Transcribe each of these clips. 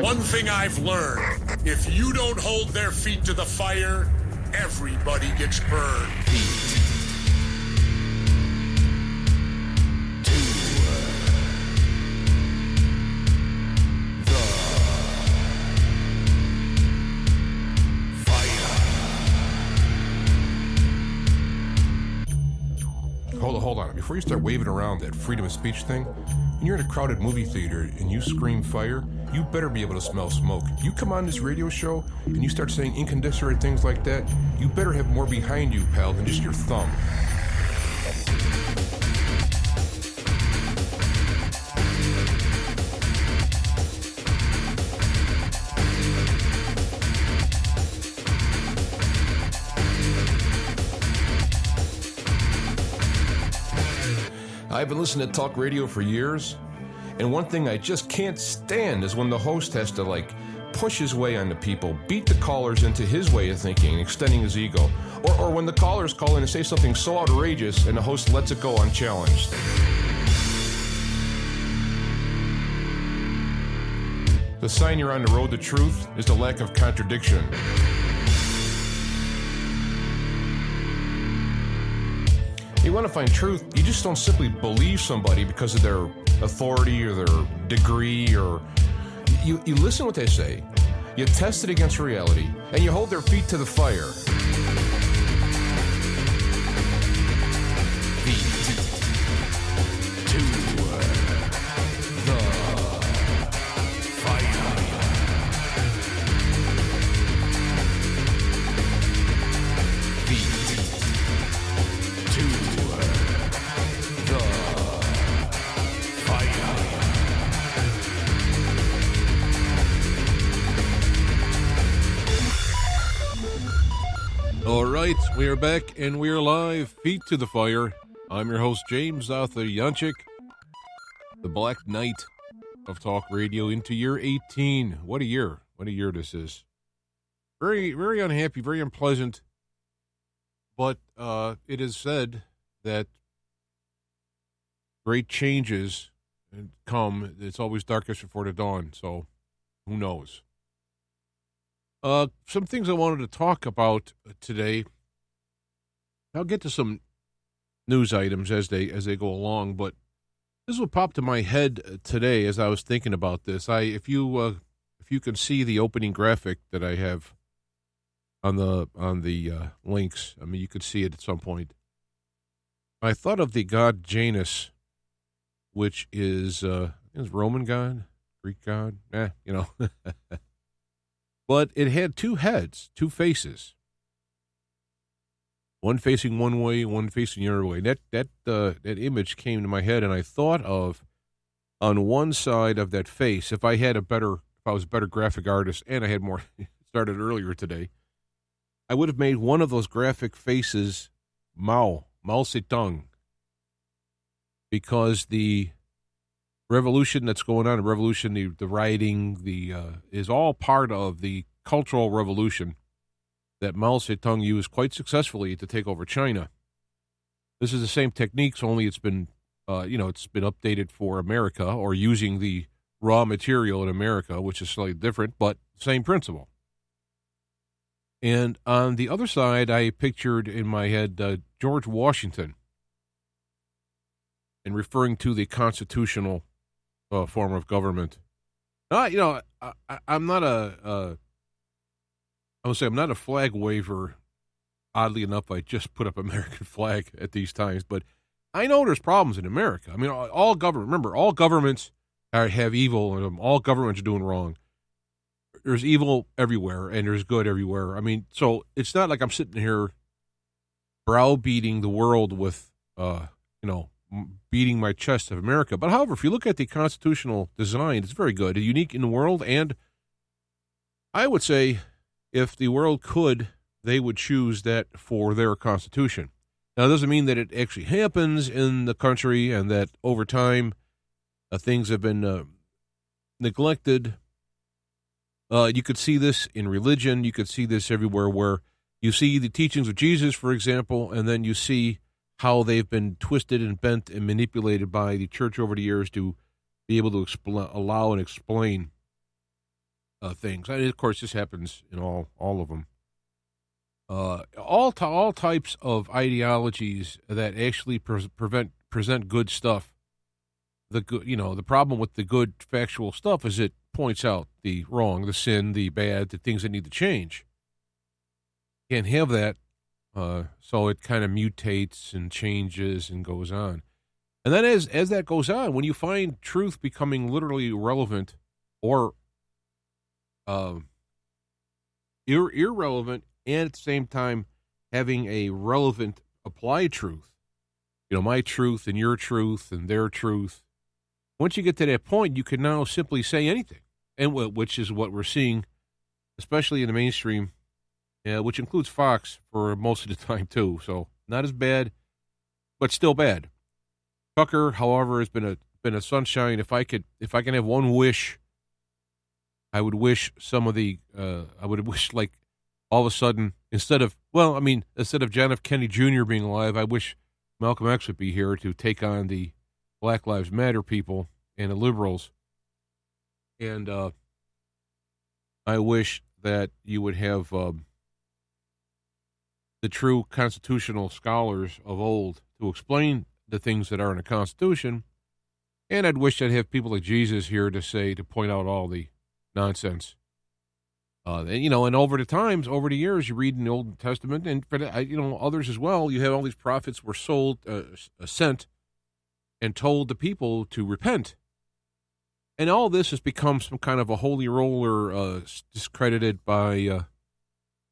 One thing I've learned, if you don't hold their feet to the fire, everybody gets burned. Hold on. Before you start waving around that freedom of speech thing, when you're in a crowded movie theater and you scream fire, you better be able to smell smoke. If you come on this radio show and you start saying incandescent things like that, you better have more behind you, pal, than just your thumb. I've been listening to talk radio for years, and one thing I just can't stand is when the host has to, push his way onto people, beat the callers into his way of thinking, extending his ego, or when the callers call in and say something so outrageous and the host lets it go unchallenged. The sign you're on the road to truth is the lack of contradiction. You want to find truth, you just don't simply believe somebody because of their authority or their degree, or you listen to what they say, you test it against reality, and you hold their feet to the fire. All right, we are back and we are live, feet to the fire. I'm your host, James Arthur Yanchik, the Black Knight of Talk Radio into year 18. What a year. What a year this is. Very, very unhappy, very unpleasant. But it is said that great changes come. It's always darkest before the dawn, so who knows? Some things I wanted to talk about today. I'll get to some news items as they go along, but this is what popped in my head today as I was thinking about this. If you can see the opening graphic that I have on the links, I mean you could see it at some point. I thought of the god Janus, which is Roman god, Greek god, But it had two heads, two faces. One facing one way, one facing the other way. That image came to my head, and I thought of, on one side of that face, if I was a better graphic artist, and I had more started earlier today, I would have made one of those graphic faces Mao Zedong, because the revolution that's going on, the rioting, is all part of the cultural revolution that Mao Zedong used quite successfully to take over China. This is the same techniques, only it's been, it's been updated for America, or using the raw material in America, which is slightly different, but same principle. And on the other side, I pictured in my head George Washington, and referring to the constitutional form of government. I'm not a flag waver. Oddly enough, I just put up American flag at these times, but I know there's problems in America. I mean, all governments have evil in them. All governments are doing wrong. There's evil everywhere, and there's good everywhere. I mean, so it's not like I'm sitting here browbeating the world with, beating my chest of America. But however, if you look at the constitutional design, it's very good, unique in the world, and I would say if the world could, they would choose that for their constitution. Now, it doesn't mean that it actually happens in the country and that over time things have been neglected. You could see this in religion. You could see this everywhere, where you see the teachings of Jesus, for example, and then you see how they've been twisted and bent and manipulated by the church over the years to be able to allow and explain things. And of course, this happens in all of them. All types of ideologies that actually present good stuff. The problem with the good factual stuff is it points out the wrong, the sin, the bad, the things that need to change. Can't have that, so it kind of mutates and changes and goes on. And then as that goes on, when you find truth becoming literally irrelevant or irrelevant, and at the same time having a relevant applied truth, my truth and your truth and their truth, once you get to that point, you can now simply say anything, and which is what we're seeing, especially in the mainstream, which includes Fox for most of the time too. So not as bad, but still bad. Tucker, however, has been a sunshine. If I can have one wish, I would wish like all of a sudden instead of John F. Kennedy Jr. being alive, I wish Malcolm X would be here to take on the Black Lives Matter people and the liberals. And I wish that you would have the true constitutional scholars of old to explain the things that are in the Constitution. And I'd wish I'd have people like Jesus here to point out all the nonsense. And over the years, you read in the Old Testament, and for others as well, you have all these prophets were sent and told the people to repent. And all this has become some kind of a holy roller discredited by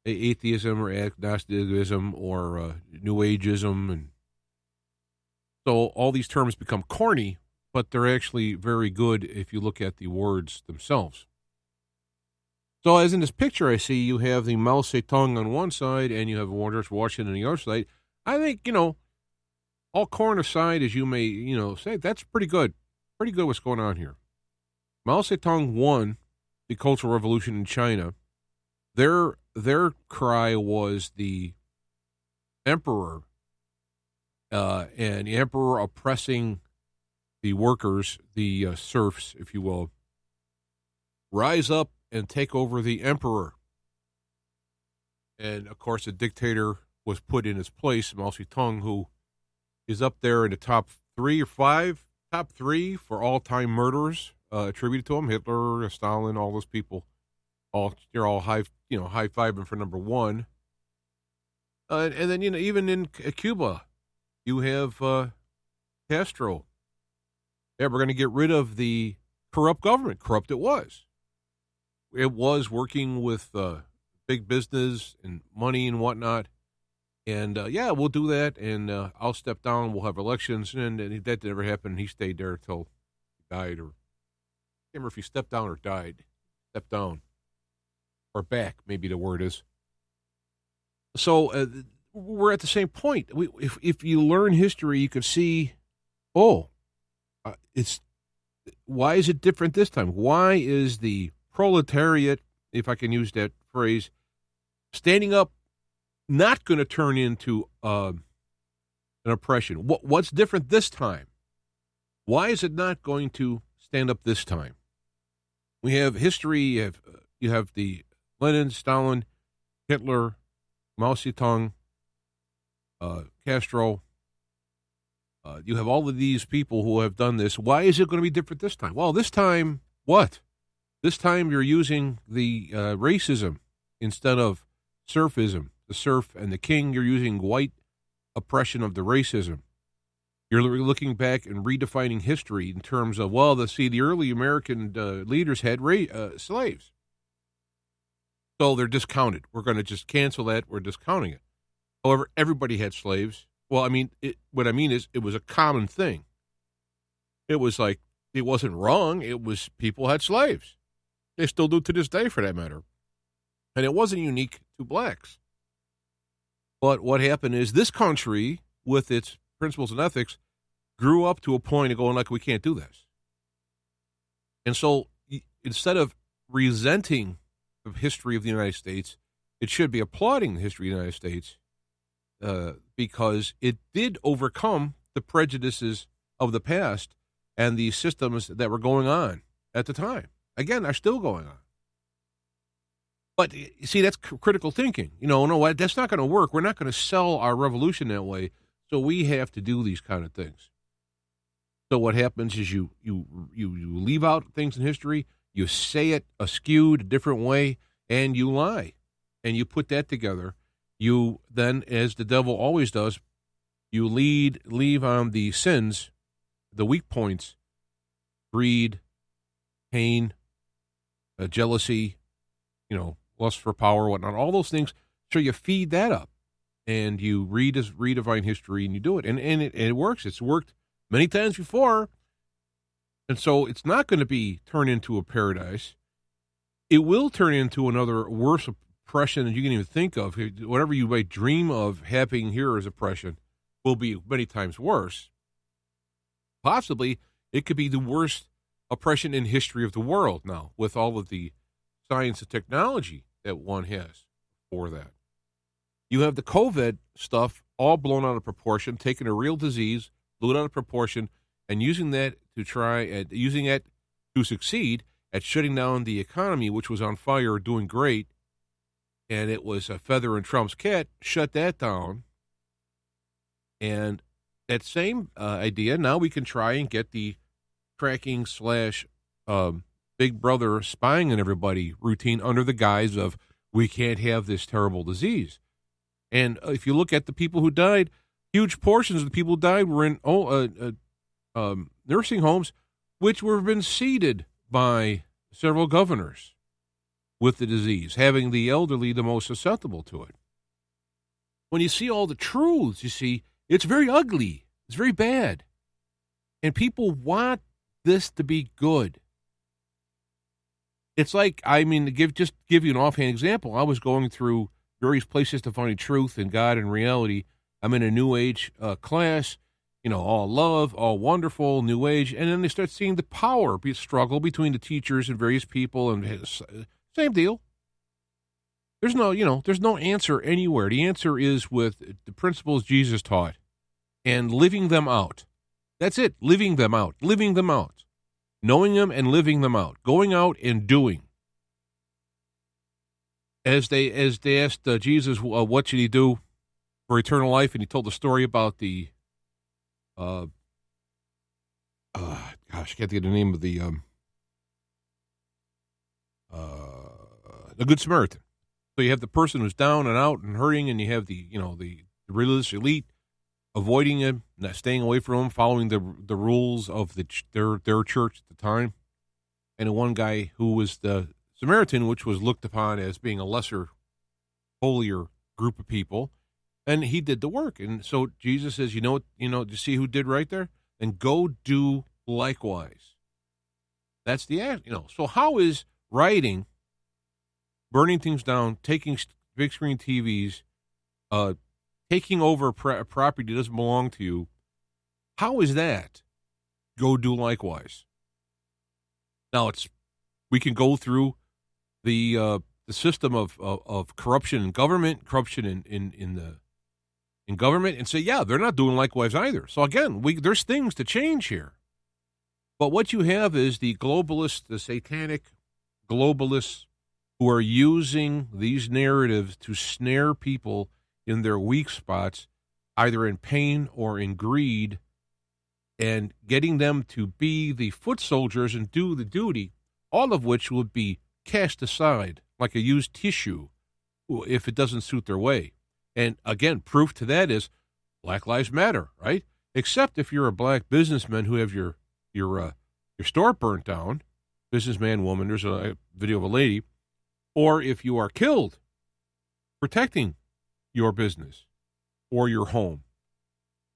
atheism or agnosticism or New Ageism. And so all these terms become corny, but they're actually very good if you look at the words themselves. So as in this picture I see, you have the Mao Zedong on one side and you have George Washington on the other side. I think, all corn aside, as you may, say, that's pretty good. Pretty good what's going on here. Mao Zedong won the Cultural Revolution in China. Their cry was the emperor, and the emperor oppressing the workers, the serfs, if you will. Rise up and take over the emperor. And, of course, a dictator was put in his place, Mao Zedong, who is up there in the top three for all-time murderers attributed to him. Hitler, Stalin, all those people, they're all high-fiving for number one. And then, even in Cuba, you have Castro. Yeah, we're going to get rid of the corrupt government. Corrupt it was. It was working with big business and money and whatnot. And, we'll do that, and I'll step down. We'll have elections. And that never happened. He stayed there until he died. Or I can't remember if he stepped down or died. Stepped down. Or back, maybe the word is. So we're at the same point. If you learn history, you can see, why is it different this time? Why is the proletariat, if I can use that phrase, standing up, not going to turn into an oppression? What's different this time? Why is it not going to stand up this time? We have history. You have the Lenin, Stalin, Hitler, Mao Zedong, Castro. You have all of these people who have done this. Why is it going to be different this time? Well, this time, what? This time you're using the racism instead of serfism. The serf and the king, you're using white oppression of the racism. You're looking back and redefining history in terms of, the early American leaders had slaves. So they're discounted. We're going to just cancel that. We're discounting it. However, everybody had slaves. Well, what I mean is it was a common thing. It was like, it wasn't wrong. It was people had slaves. They still do to this day, for that matter. And it wasn't unique to blacks. But what happened is this country, with its principles and ethics, grew up to a point of going like, we can't do this. And so instead of resenting the history of the United States, it should be applauding the history of the United States, because it did overcome the prejudices of the past and the systems that were going on at the time. Again, are still going on. But you see, that's critical thinking. No, what? That's not going to work. We're not going to sell our revolution that way. So we have to do these kind of things. So what happens is you leave out things in history, you say it askewed a different way, and you lie. And you put that together. You then, as the devil always does, you leave on the sins, the weak points, greed, pain, jealousy, lust for power, whatnot, all those things. So you feed that up, and you redefine history, and you do it, and it works. It's worked many times before, and so it's not going to be turned into a paradise. It will turn into another worse oppression than you can even think of. Whatever you might dream of having here as oppression will be many times worse. Possibly, it could be the worst oppression in history of the world now, with all of the science and technology that one has for that. You have the COVID stuff all blown out of proportion, taking a real disease, blew it out of proportion, and using that to succeed at shutting down the economy, which was on fire, doing great, and it was a feather in Trump's cap, shut that down. And that same idea, now we can try and get the tracking / Big Brother spying on everybody routine under the guise of we can't have this terrible disease. And if you look at the people who died, huge portions of the people who died were in nursing homes, which were been seeded by several governors with the disease, having the elderly the most susceptible to it. When you see all the truths, you see it's very ugly. It's very bad. And people want this to be good. It's like, to give you an offhand example, I was going through various places to find truth and God and reality. I'm in a New Age class, all love, all wonderful, New Age, and then they start seeing the power struggle between the teachers and various people, and same deal. There's no answer anywhere. The answer is with the principles Jesus taught and living them out. That's it, living them out. Knowing them and living them out, going out and doing. As they asked Jesus, what should he do for eternal life, and he told the story about the, I can't think of the name of the Good Samaritan. So you have the person who's down and out and hurting, and you have the religious elite avoiding him, not staying away from him, following the rules of their church at the time. And the one guy who was the Samaritan, which was looked upon as being a lesser, holier group of people, and he did the work. And so Jesus says, do you see who did right there? And go do likewise. That's the act, So how is writing, burning things down, taking big screen TVs, taking over a property that doesn't belong to you, how is that go do likewise? Now, we can go through the system of corruption in government, corruption in government, and say, yeah, they're not doing likewise either. So again, there's things to change here. But what you have is the globalists, the satanic globalists, who are using these narratives to snare people in their weak spots, either in pain or in greed, and getting them to be the foot soldiers and do the duty, all of which would be cast aside like a used tissue if it doesn't suit their way. And again, proof to that is Black Lives Matter, right? Except if you're a black businessman who have your store burnt down, businessman, woman, there's a video of a lady, or if you are killed protecting your business or your home.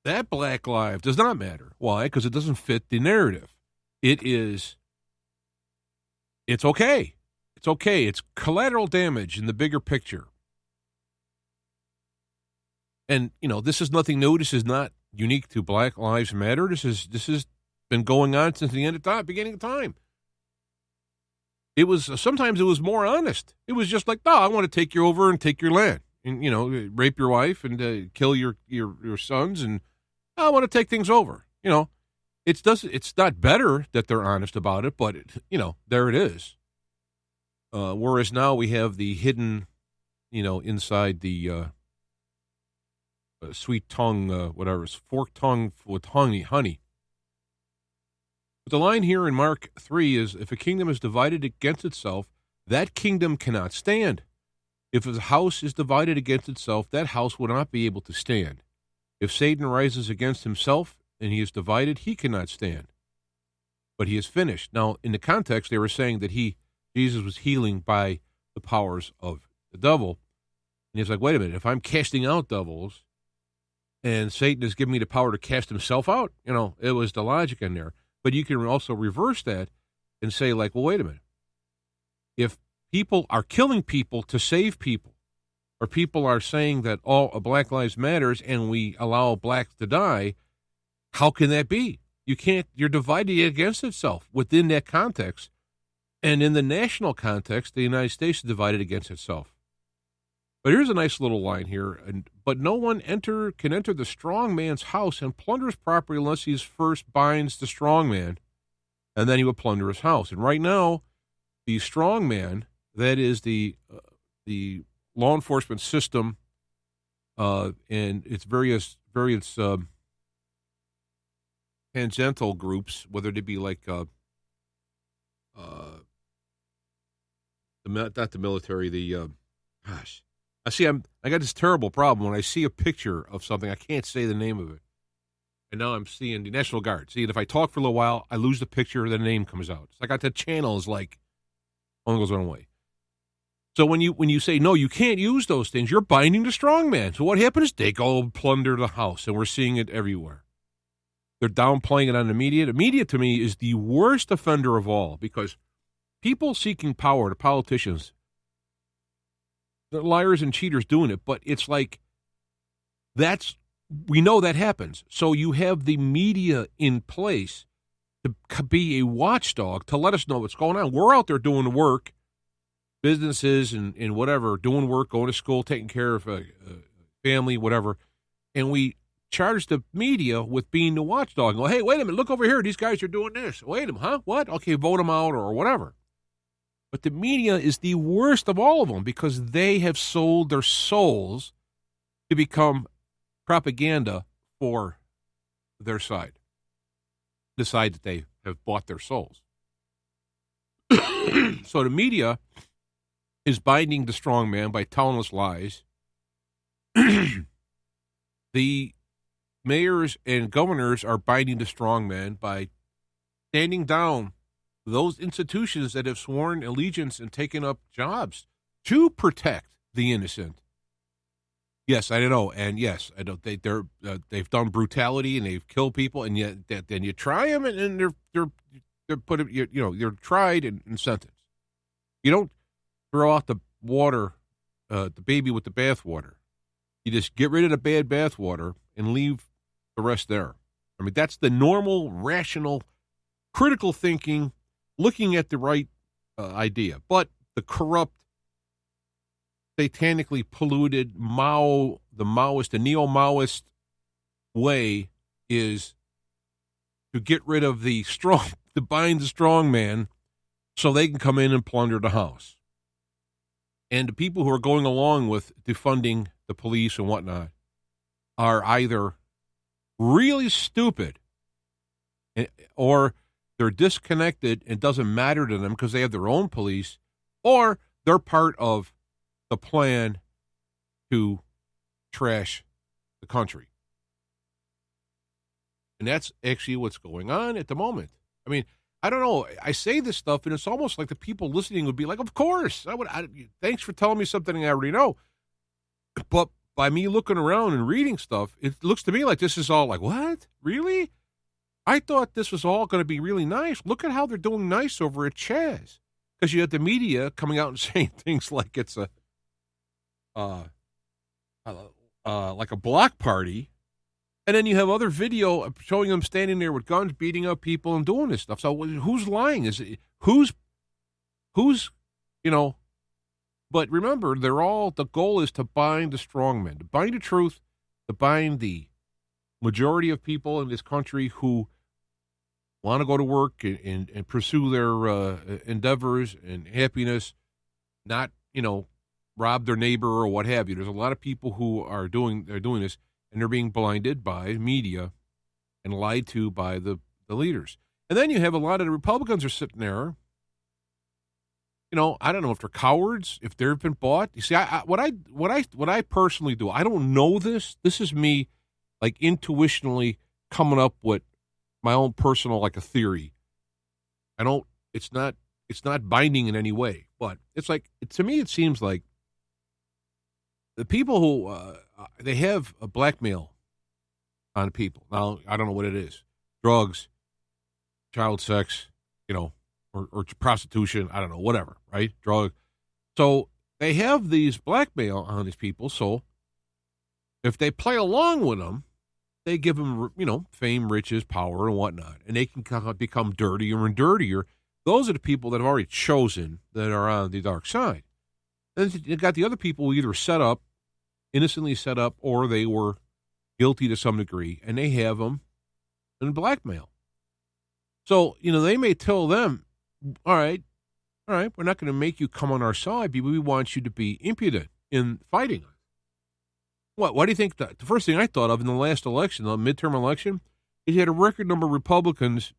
That black life does not matter. Why? Because it doesn't fit the narrative. It's okay. It's okay. It's collateral damage in the bigger picture. And, this is nothing new. This is not unique to Black Lives Matter. This has been going on since the beginning of time. Sometimes it was more honest. It was just like, no, I want to take you over and take your land. and rape your wife and kill your sons, and I want to take things over. It's not better that they're honest about it, but there it is. Whereas now we have the hidden, inside the sweet tongue, whatever, it's forked tongue with honey. But the line here in Mark 3 is, if a kingdom is divided against itself, that kingdom cannot stand. If a house is divided against itself, that house will not be able to stand. If Satan rises against himself and he is divided, he cannot stand. But he is finished. Now, in the context, they were saying that Jesus was healing by the powers of the devil. And he's like, wait a minute, if I'm casting out devils and Satan has given me the power to cast himself out, it was the logic in there. But you can also reverse that and say, like, well, wait a minute. If people are killing people to save people, or people are saying that all Black Lives Matters and we allow blacks to die, how can that be? You're divided against itself within that context. And in the national context, the United States is divided against itself. But here's a nice little line here. But no one can enter the strong man's house and plunder his property unless he first binds the strong man, and then he will plunder his house. And right now, the strong man, that is the law enforcement system, and its various tangential groups, whether they be like not the military, I got this terrible problem when I see a picture of something, I can't say the name of it. And now I'm seeing the National Guard. See, if I talk for a little while, I lose the picture, the name comes out. So I got the channel is like, only goes one way. So when you say, no, you can't use those things, you're binding the strong man. So what happens? They go plunder the house, and we're seeing it everywhere. They're downplaying it on the media. The media, to me, is the worst offender of all, because people seeking power, the politicians, they're liars and cheaters doing it, but it's like we know that happens. So you have the media in place to be a watchdog, to let us know what's going on. We're out there doing the work, businesses and whatever, doing work, going to school, taking care of a family, whatever, and we charge the media with being the watchdog. And go, hey, wait a minute, look over here. These guys are doing this. Wait a minute, huh? What? Okay, vote them out or whatever. But the media is the worst of all of them because they have sold their souls to become propaganda for their side. The side that they have bought their souls. So the media is binding the strong man by telling us lies. The mayors and governors are binding the strong man by standing down those institutions that have sworn allegiance and taken up jobs to protect the innocent. Yes, I know, and yes, I don't. They've done brutality and they've killed people, and yet then you try them and they're put you're tried and sentenced. You don't throw out the water, the baby with the bathwater. You just get rid of the bad bathwater and leave the rest there. I mean, that's the normal, rational, critical thinking, looking at the right idea. But the corrupt, satanically polluted the neo-Maoist way is to get rid of the strong, to bind the strong man so they can come in and plunder the house. And the people who are going along with defunding the police and whatnot are either really stupid or they're disconnected and it doesn't matter to them because they have their own police, or they're part of the plan to trash the country. And that's actually what's going on at the moment. I mean, I don't know. I say this stuff, and it's almost like the people listening would be like, of course. Thanks for telling me something I already know. But by me looking around and reading stuff, it looks to me like this is all like, what? Really? I thought this was all going to be really nice. Look at how they're doing nice over at Chaz. Because you have the media coming out and saying things like it's like a block party. And then you have other video showing them standing there with guns, beating up people and doing this stuff. So who's lying? Who's But remember, the goal is to bind the strong men, to bind the truth, to bind the majority of people in this country who want to go to work and pursue their endeavors and happiness, not, rob their neighbor or what have you. There's a lot of people who are doing this, and they're being blinded by media and lied to by the leaders. And then you have a lot of the Republicans are sitting there. I don't know if they're cowards, if they've been bought. You see, what I personally do, I don't know this. This is me, like, intuitionally coming up with my own personal, like, a theory. It's not binding in any way, but it's like, to me, it seems like the people who, they have a blackmail on people. Now, I don't know what it is. Drugs, child sex, or prostitution, I don't know, whatever, right? Drug. So they have these blackmail on these people. So if they play along with them, they give them, fame, riches, power, and whatnot, and they can become dirtier and dirtier. Those are the people that have already chosen that are on the dark side. Then you got the other people who either innocently set up, or they were guilty to some degree, and they have them in blackmail. So, they may tell them, all right, we're not going to make you come on our side, but we want you to be impudent in fighting us. What do you think? The first thing I thought of in the last election, the midterm election, is you had a record number of Republicans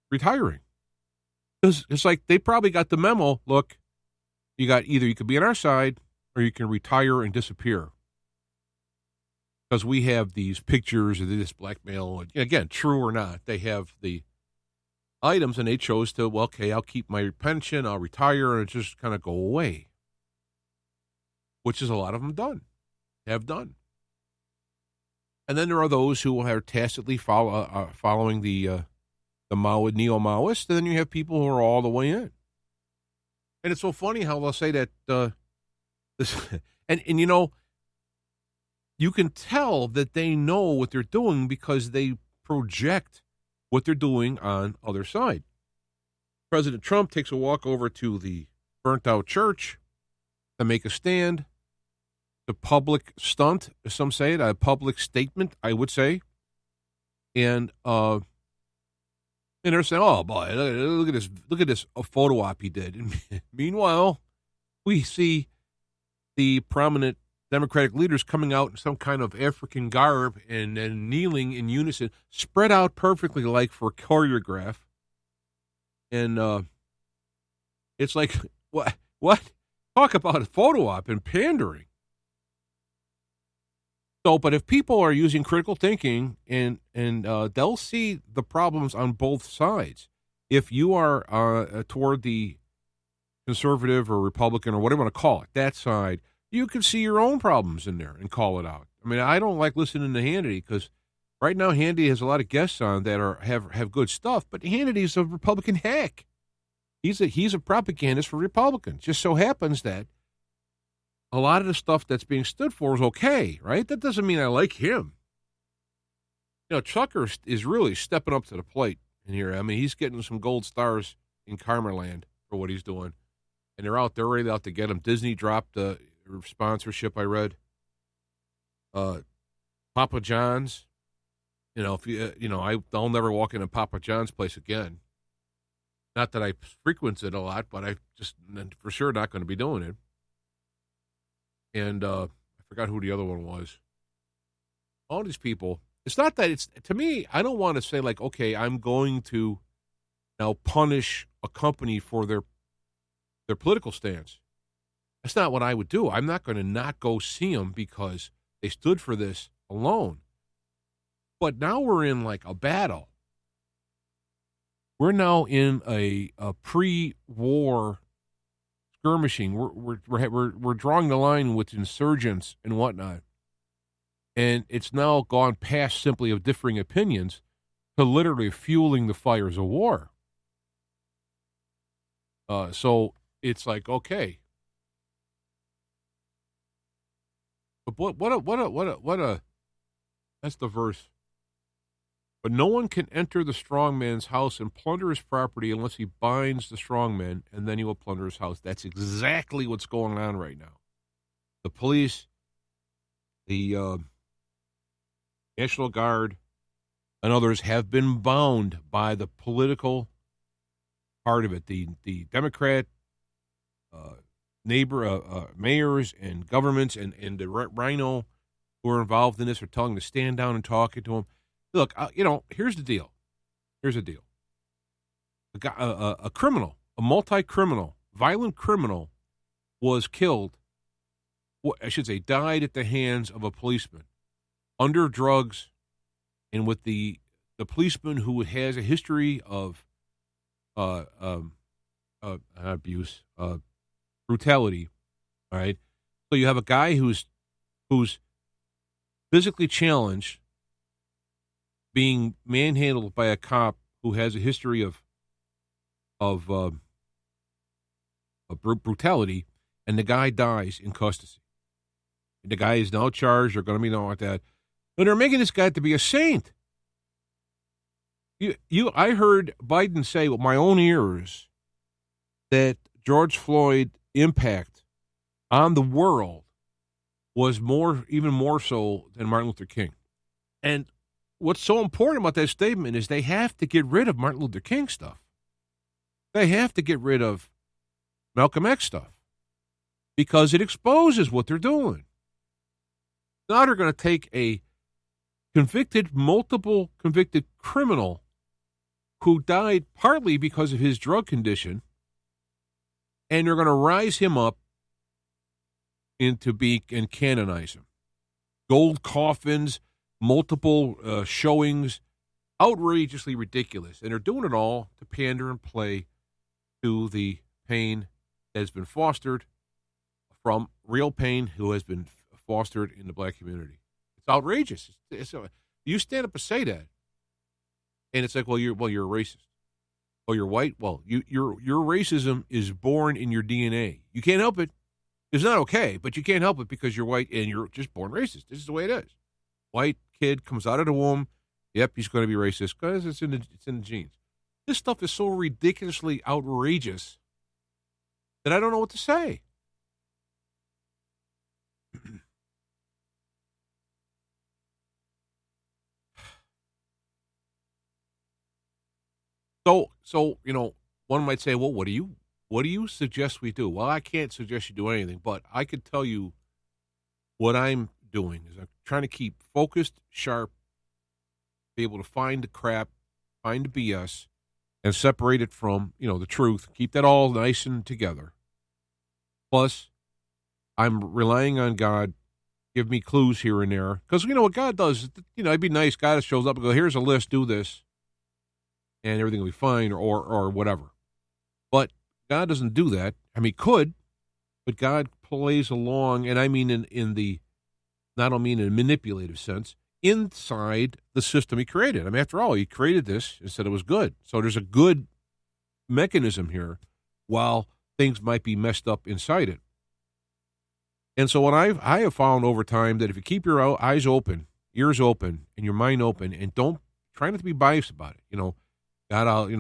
retiring. It's like they probably got the memo, look, you could be on our side or you can retire and disappear. Because we have these pictures of this blackmail. Again, true or not, they have the items, and they chose to, okay, I'll keep my pension, I'll retire, and just kind of go away. Which is a lot of them have done. And then there are those who are tacitly following the neo-Maoists, and then you have people who are all the way in. And it's so funny how they'll say that this, and you can tell that they know what they're doing because they project what they're doing on other side. President Trump takes a walk over to the burnt-out church to make a stand. The public stunt, as some say it, a public statement, I would say. And they're saying, oh, boy, look at this photo op he did. And meanwhile, we see the prominent Democratic leaders coming out in some kind of African garb and kneeling in unison, spread out perfectly like for a choreograph. And it's like, what? Talk about a photo op and pandering. So, but if people are using critical thinking and they'll see the problems on both sides. If you are toward the conservative or Republican or whatever you want to call it, that side, you can see your own problems in there and call it out. I mean, I don't like listening to Hannity because right now Hannity has a lot of guests on that have good stuff, but Hannity's a Republican hack. He's a propagandist for Republicans. Just so happens that a lot of the stuff that's being stood for is okay, right? That doesn't mean I like him. Chucker is really stepping up to the plate in here. I mean, he's getting some gold stars in Karmaland for what he's doing. And they're ready out to get him. Disney dropped the sponsorship, I read. Papa John's, I'll never walk into Papa John's place again. Not that I frequent it a lot, but I just for sure not going to be doing it. And I forgot who the other one was. All these people. It's not that it's, to me, I don't want to say like, okay, I'm going to now punish a company for their political stance. That's not what I would do. I'm not going to not go see them because they stood for this alone. But now we're in like a battle. We're now in a pre-war skirmishing. We're drawing the line with insurgents and whatnot. And it's now gone past simply of differing opinions to literally fueling the fires of war. So it's like, okay. But what a that's the verse. But no one can enter the strongman's house and plunder his property unless he binds the strongman, and then he will plunder his house. That's exactly what's going on right now. The police, the National Guard, and others have been bound by the political part of it. The Democrat mayors and governments and the rhino who are involved in this are telling them to stand down and talking to them. Look, here's the deal. A criminal, a multi-criminal, violent criminal was killed, I should say died at the hands of a policeman under drugs and with the policeman who has a history of abuse, brutality, all right? So you have a guy who's physically challenged, being manhandled by a cop who has a history of brutality, and the guy dies in custody. And the guy is now charged. They're going to be known like that, but they're making this guy to be a saint. I heard Biden say with my own ears that George Floyd's impact on the world was even more so than Martin Luther King. And what's so important about that statement is they have to get rid of Martin Luther King stuff. They have to get rid of Malcolm X stuff because it exposes what they're doing. Now they're going to take a multiple convicted criminal who died partly because of his drug condition, and they're going to rise him up and canonize him. Gold coffins, multiple showings, outrageously ridiculous. And they're doing it all to pander and play to the pain that has been fostered from real pain who has been fostered in the black community. It's outrageous. You stand up and say that, and it's like, well, you're a racist. Oh, you're white? Well, your racism is born in your DNA. You can't help it. It's not okay, but you can't help it because you're white and you're just born racist. This is the way it is. White kid comes out of the womb. Yep, he's going to be racist because it's in the genes. This stuff is so ridiculously outrageous that I don't know what to say. So one might say, well, what do you suggest we do? Well, I can't suggest you do anything, but I could tell you what I'm doing is I'm trying to keep focused, sharp, be able to find the crap, find the BS, and separate it from, the truth. Keep that all nice and together. Plus, I'm relying on God, give me clues here and there. Because, what God does, it'd be nice. God shows up and go, here's a list, do this, and everything will be fine or whatever. But God doesn't do that. I mean, he could, but God plays along, and I mean not only in a manipulative sense, inside the system he created. I mean, after all, he created this and said it was good. So there's a good mechanism here while things might be messed up inside it. And so what I have found over time that if you keep your eyes open, ears open, and your mind open, and don't try not to be biased about it, God, I'll give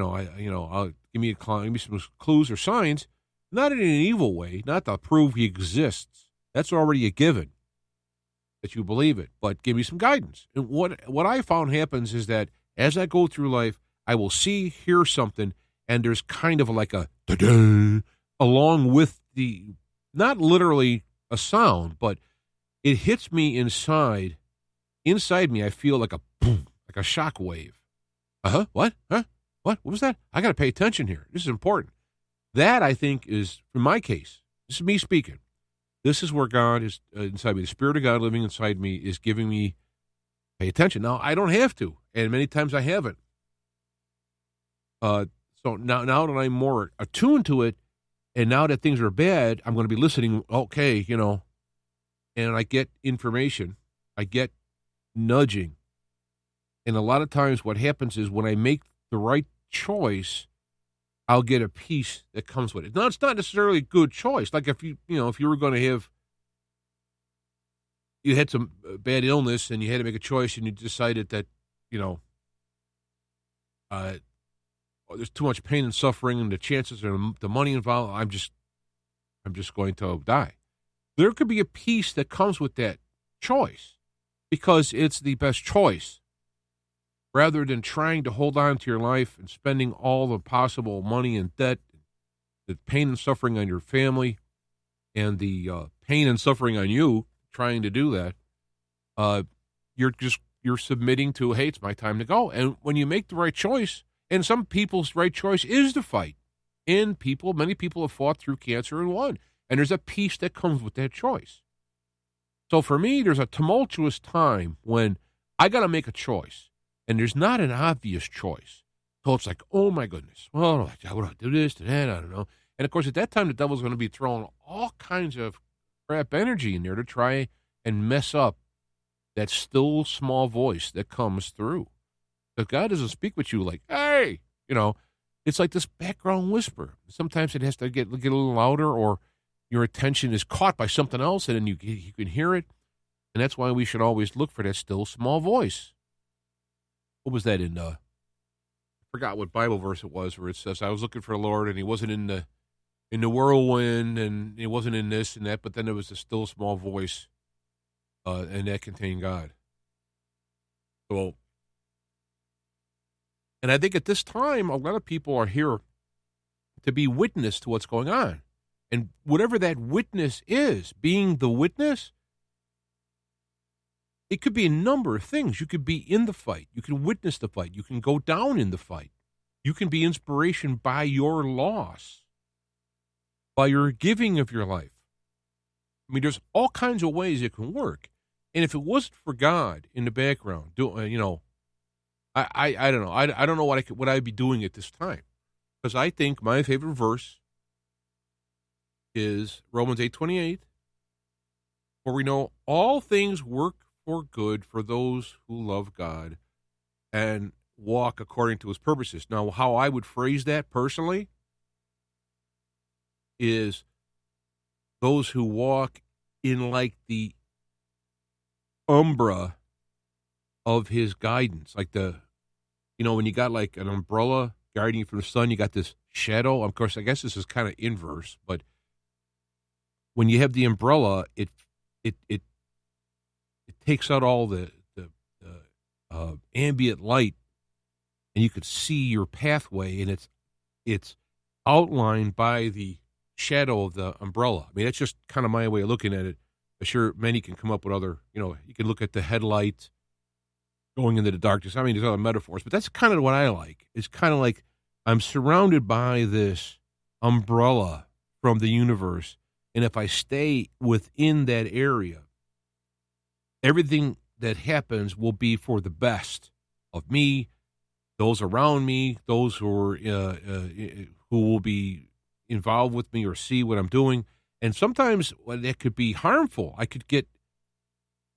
me some clues or signs, not in an evil way, not to prove he exists. That's already a given that you believe it, but give me some guidance. And what I found happens is that as I go through life, I will hear something, and there's kind of like a da-da, along with not literally a sound, but it hits me inside. Inside me, I feel like a boom, like a shock wave. What? Huh? What was that? I got to pay attention here. This is important. That, I think, is, in my case, this is me speaking. This is where God is inside me. The Spirit of God living inside me is giving me, pay attention. Now, I don't have to, and many times I haven't. So now that I'm more attuned to it, and now that things are bad, I'm going to be listening, okay, and I get information. I get nudging. And a lot of times what happens is when I make the right choice, I'll get a peace that comes with it. Now, it's not necessarily a good choice. Like if you were going to have, you had some bad illness and you had to make a choice and you decided that, there's too much pain and suffering, and the chances are the money involved. I'm just going to die. There could be a peace that comes with that choice because it's the best choice, rather than trying to hold on to your life and spending all the possible money and debt, the pain and suffering on your family, and the pain and suffering on you trying to do that. You're submitting to, hey, it's my time to go. And when you make the right choice, and some people's right choice is to fight. And many people have fought through cancer and won. And there's a peace that comes with that choice. So for me, there's a tumultuous time when I got to make a choice. And there's not an obvious choice. So it's like, oh my goodness. Well, what do I do this, do that? I don't know. And of course, at that time, the devil's going to be throwing all kinds of crap energy in there to try and mess up that still small voice that comes through. But God doesn't speak with you like, hey, it's like this background whisper. Sometimes it has to get a little louder, or your attention is caught by something else, and then you can hear it. And that's why we should always look for that still small voice. What was that in? I forgot what Bible verse it was where it says, I was looking for the Lord, and he wasn't in the whirlwind, and he wasn't in this and that, but then there was a still small voice, and that contained God. So, and I think at this time, a lot of people are here to be witness to what's going on. And whatever that witness is, being the witness, it could be a number of things. You could be in the fight. You can witness the fight. You can go down in the fight. You can be inspiration by your loss, by your giving of your life. I mean, there's all kinds of ways it can work. And if it wasn't for God in the background, I don't know. I don't know what I'd be doing at this time, because I think my favorite verse is Romans 8:28, for we know all things work for good for those who love God and walk according to his purposes. Now, how I would phrase that personally is those who walk in like the umbra of his guidance, like when you got like an umbrella guarding you from the sun, you got this shadow. Of course, I guess this is kind of inverse, but when you have the umbrella, it takes out all the ambient light, and you could see your pathway, and it's outlined by the shadow of the umbrella. I mean, that's just kind of my way of looking at it. I'm sure many can come up with other, you can look at the headlight going into the darkness. I mean, there's other metaphors, but that's kind of what I like. It's kind of like I'm surrounded by this umbrella from the universe, and if I stay within that area, everything that happens will be for the best of me, those around me, those who will be involved with me or see what I'm doing. And sometimes that could be harmful. I could get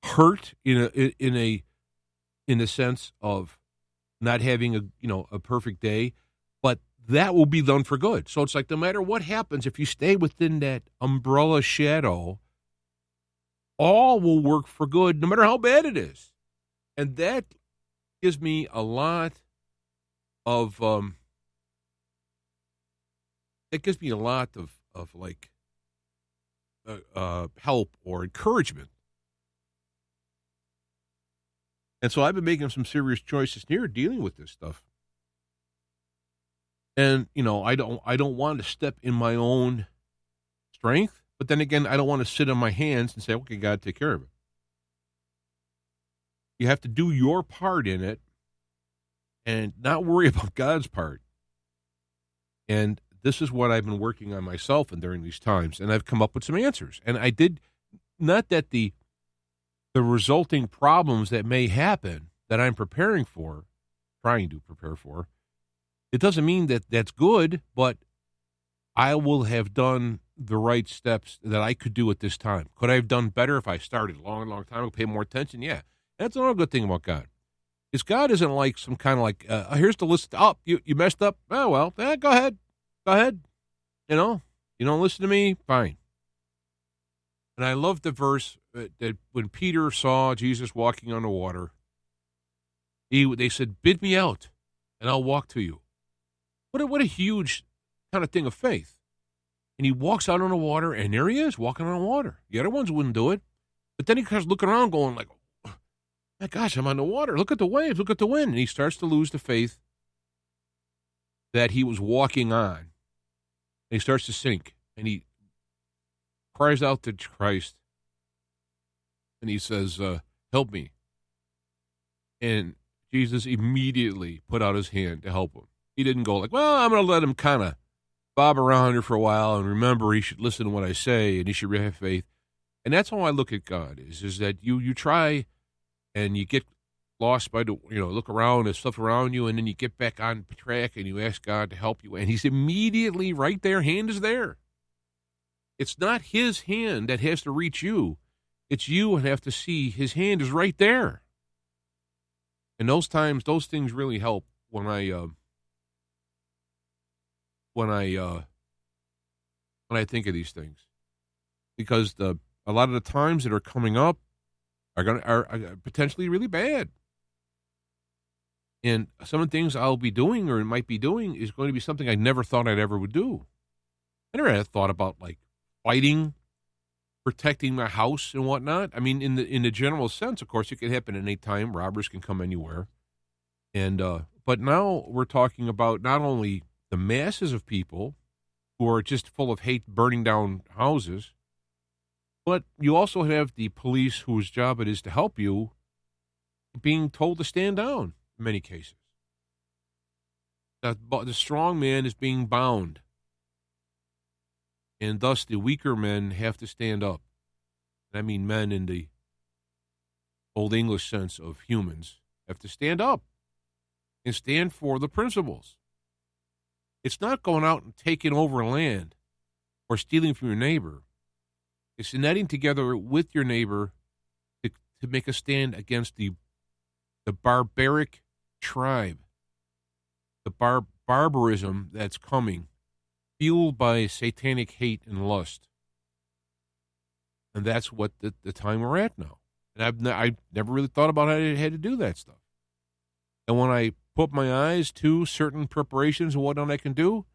hurt in a sense of not having a perfect day, but that will be done for good. So it's like no matter what happens, if you stay within that umbrella shadow, all will work for good, no matter how bad it is. And that gives me a lot of help or encouragement. And so I've been making some serious choices here dealing with this stuff. And, I don't want to step in my own strength, but then again, I don't want to sit on my hands and say, okay, God, take care of it. You have to do your part in it and not worry about God's part. And this is what I've been working on myself and during these times, and I've come up with some answers. And I did, not that the resulting problems that may happen that I'm trying to prepare for, it doesn't mean that that's good, but I will have done the right steps that I could do at this time. Could I have done better if I started a long, long time ago, pay more attention? Yeah. That's another good thing about God. Is God isn't like some kind of like, here's the list. Oh, you messed up. Oh, well, go ahead. Go ahead. You don't listen to me. Fine. And I love the verse that when Peter saw Jesus walking on the water, they said, bid me out, and I'll walk to you. What a huge kind of thing of faith. And he walks out on the water, and there he is, walking on the water. The other ones wouldn't do it. But then he starts looking around going like, my gosh, I'm on the water. Look at the waves. Look at the wind. And he starts to lose the faith that he was walking on. And he starts to sink. And he cries out to Christ. And he says, help me. And Jesus immediately put out his hand to help him. He didn't go like, well, I'm going to let him kind of bob around here for a while. And remember, he should listen to what I say. And he should have faith. And that's how I look at God, is that you try and you get lost by the, look around, there's stuff around you, and then you get back on track and you ask God to help you. And he's immediately right there, hand is there. It's not his hand that has to reach you. It's you that have to see his hand is right there. And those things really help when I think of these things. Because a lot of the times that are coming up are potentially really bad. And some of the things I'll be doing or might be doing is going to be something I never thought I'd ever would do. I never had thought about like fighting, protecting my house and whatnot. I mean, in the general sense, of course, it can happen at any time. Robbers can come anywhere. And but now we're talking about not only the masses of people who are just full of hate, burning down houses, but you also have the police whose job it is to help you being told to stand down in many cases. The strong man is being bound, and thus the weaker men have to stand up. And I mean men in the Old English sense of humans have to stand up and stand for the principles. It's not going out and taking over land or stealing from your neighbor. It's netting together with your neighbor to make a stand against the barbaric tribe, the barbarism that's coming, fueled by satanic hate and lust. And that's what the time we're at now. And I've never really thought about how I had to do that stuff. And when I put my eyes to certain preparations and whatnot I can do,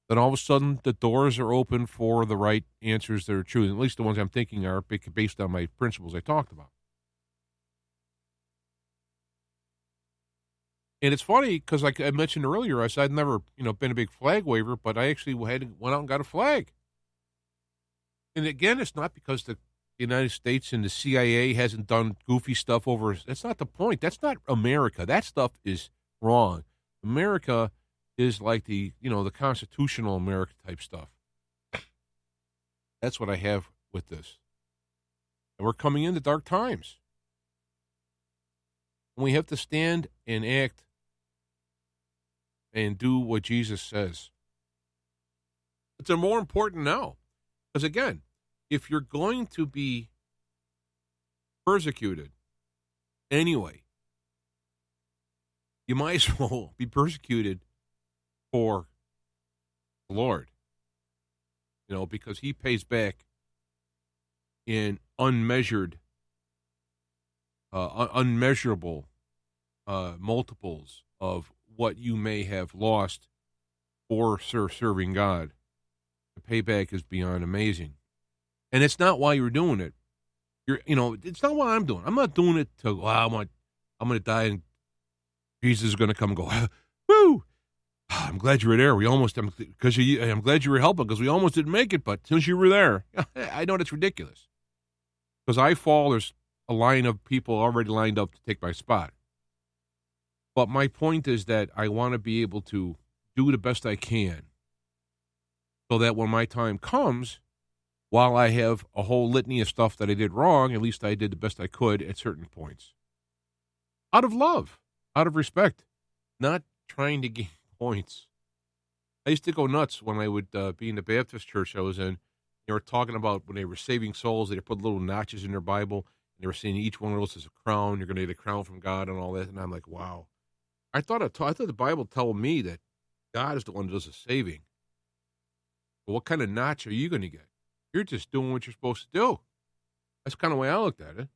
then all of a sudden the doors are open for the right answers that are true. At least the ones I'm thinking are based on my principles I talked about. And it's funny because, like I mentioned earlier, I said I'd never, been a big flag waver, but I actually went out and got a flag. And again, it's not because the United States and the CIA hasn't done goofy stuff over. That's not the point. That's not America. That stuff is wrong. America is like the constitutional America type stuff. That's what I have with this. And we're coming into dark times. And we have to stand and act and do what Jesus says. It's more important now. Because again, if you're going to be persecuted anyway, you might as well be persecuted for the Lord, because he pays back in unmeasurable multiples of what you may have lost for serving God. The payback is beyond amazing. And it's not why you're doing it. It's not what I'm doing. I'm not doing it to, I'm going to die and Jesus is going to come and go, woo! I'm glad you were there. I'm glad you were helping because we almost didn't make it, but since you were there, I know that's ridiculous. Because I fall, there's a line of people already lined up to take my spot. But my point is that I want to be able to do the best I can so that when my time comes, while I have a whole litany of stuff that I did wrong, at least I did the best I could at certain points. Out of love, out of respect, not trying to gain points. I used to go nuts when I would be in the Baptist church I was in. They were talking about when they were saving souls, they put little notches in their Bible, and they were saying each one of those is a crown. You're going to get a crown from God and all that. And I'm like, wow. I thought the Bible told me that God is the one who does the saving. But what kind of notch are you going to get? You're just doing what you're supposed to do. That's kind of the way I looked at it.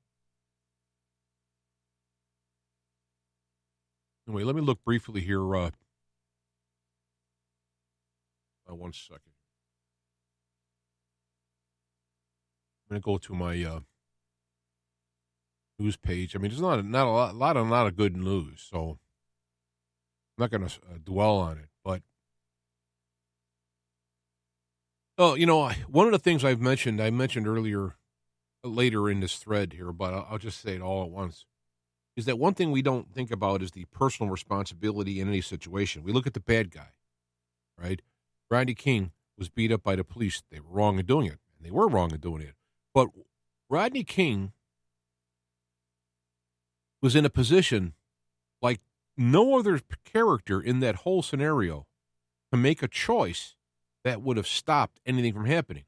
Anyway, let me look briefly here. 1 second. I'm going to go to my news page. I mean, there's not a lot of good news, so I'm not going to dwell on it. But one of the things I mentioned earlier, later in this thread here, but I'll just say it all at once, is that one thing we don't think about is the personal responsibility in any situation. We look at the bad guy, right? Rodney King was beat up by the police. They were wrong in doing it, and they were wrong in doing it. But Rodney King was in a position like no other character in that whole scenario to make a choice that would have stopped anything from happening.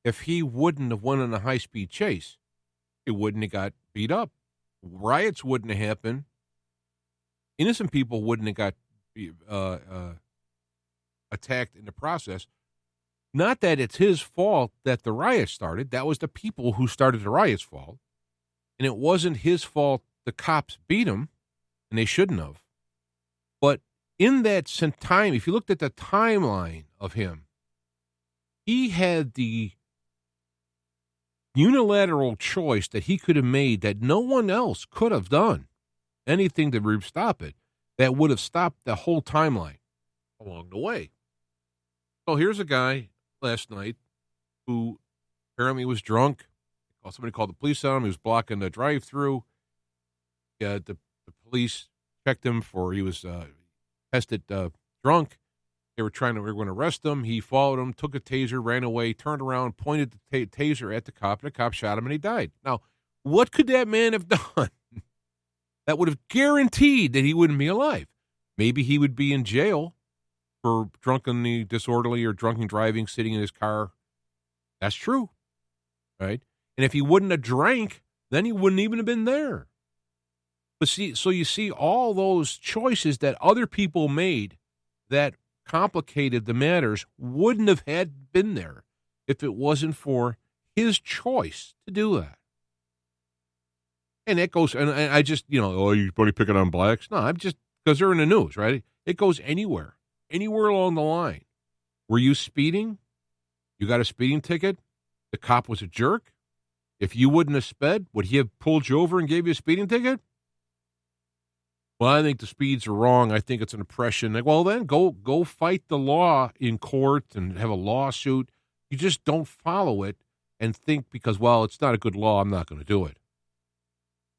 If he wouldn't have won in a high-speed chase, it wouldn't have got beat up. Riots wouldn't have happened. Innocent people wouldn't have got attacked in the process. Not that it's his fault that the riots started. That was the people who started the riots' fault. And it wasn't his fault the cops beat him, and they shouldn't have. But in that time, if you looked at the timeline of him, he had the unilateral choice that he could have made that no one else could have done anything to stop it, that would have stopped the whole timeline along the way. So here's a guy last night who apparently was drunk. Somebody called the police on him. He was blocking the drive-through. The police checked him for he was tested drunk. They were going to arrest him. He followed him, took a taser, ran away, turned around, pointed the taser at the cop, and the cop shot him, and he died. Now, what could that man have done that would have guaranteed that he wouldn't be alive? Maybe he would be in jail for drunkenly disorderly or drunken driving, sitting in his car. That's true, right? And if he wouldn't have drank, then he wouldn't even have been there. But so you see all those choices that other people made that complicated the matters wouldn't have had been there if it wasn't for his choice to do that. And it goes, and I just, oh, you're only picking on blacks? No, I'm just, because they're in the news, right? It goes anywhere along the line. Were you speeding? You got a speeding ticket? The cop was a jerk? If you wouldn't have sped, would he have pulled you over and gave you a speeding ticket? Well, I think the speeds are wrong. I think it's an oppression. Like, well, then go fight the law in court and have a lawsuit. You just don't follow it and think because, well, it's not a good law, I'm not going to do it.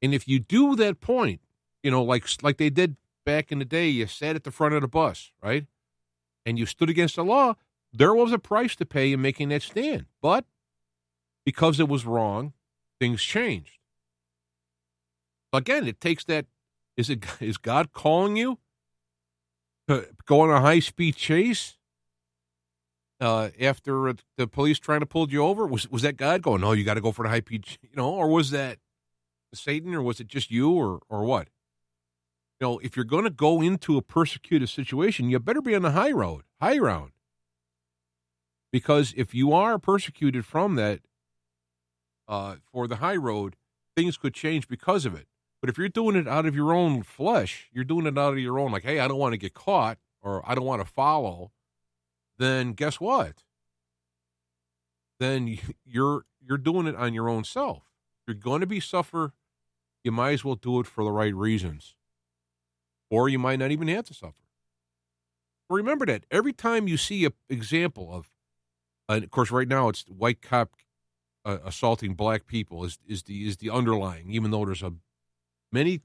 And if you do that point, like they did back in the day, you sat at the front of the bus, right? And you stood against the law, there was a price to pay in making that stand. But because it was wrong, things changed. Again, it takes that. Is God calling you to go on a high-speed chase after the police trying to pull you over? Was that God going, no, you got to go for the high-speed, or was that Satan, or was it just you, or what? If you're going to go into a persecuted situation, you better be on the high ground. Because if you are persecuted from that for the high road, things could change because of it. But if you're doing it out of your own flesh, you're doing it out of your own, like, hey, I don't want to get caught or I don't want to follow, then guess what? Then you're doing it on your own self. If you're going to suffer, you might as well do it for the right reasons. Or you might not even have to suffer. But remember that every time you see an example of, of course, right now it's white cop assaulting black people is the underlying, even though there's many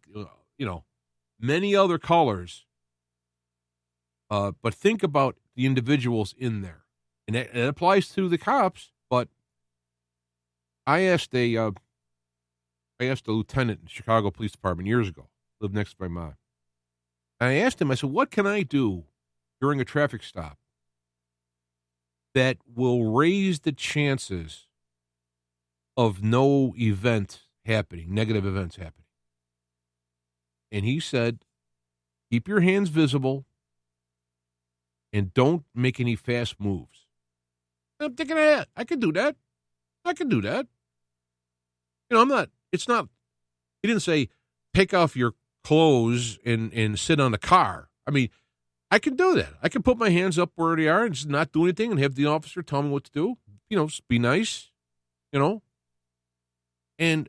other colors. But think about the individuals in there. And it applies to the cops, but I asked a lieutenant in the Chicago Police Department years ago, lived next to my mom. And I asked him, I said, what can I do during a traffic stop that will raise the chances of no event happening, negative events happening? And he said, keep your hands visible and don't make any fast moves. And I'm thinking, I can do that. He didn't say, take off your clothes and sit on the car. I mean, I can do that. I can put my hands up where they are and just not do anything and have the officer tell me what to do. Just be nice, And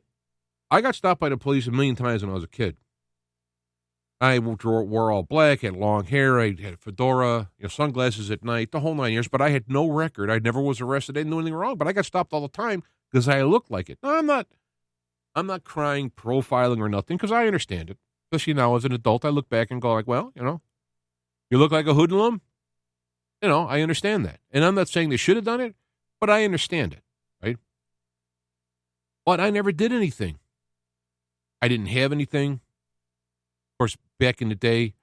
I got stopped by the police a million times when I was a kid. I wore all black, had long hair, I had a fedora, sunglasses at night, the whole 9 years, but I had no record. I never was arrested. I didn't do anything wrong, but I got stopped all the time because I looked like it. No, I'm not crying, profiling or nothing because I understand it. Especially now as an adult, I look back and go like, well, you look like a hoodlum. I understand that. And I'm not saying they should have done it, but I understand it, right? But I never did anything. I didn't have anything. Of course, back in the day,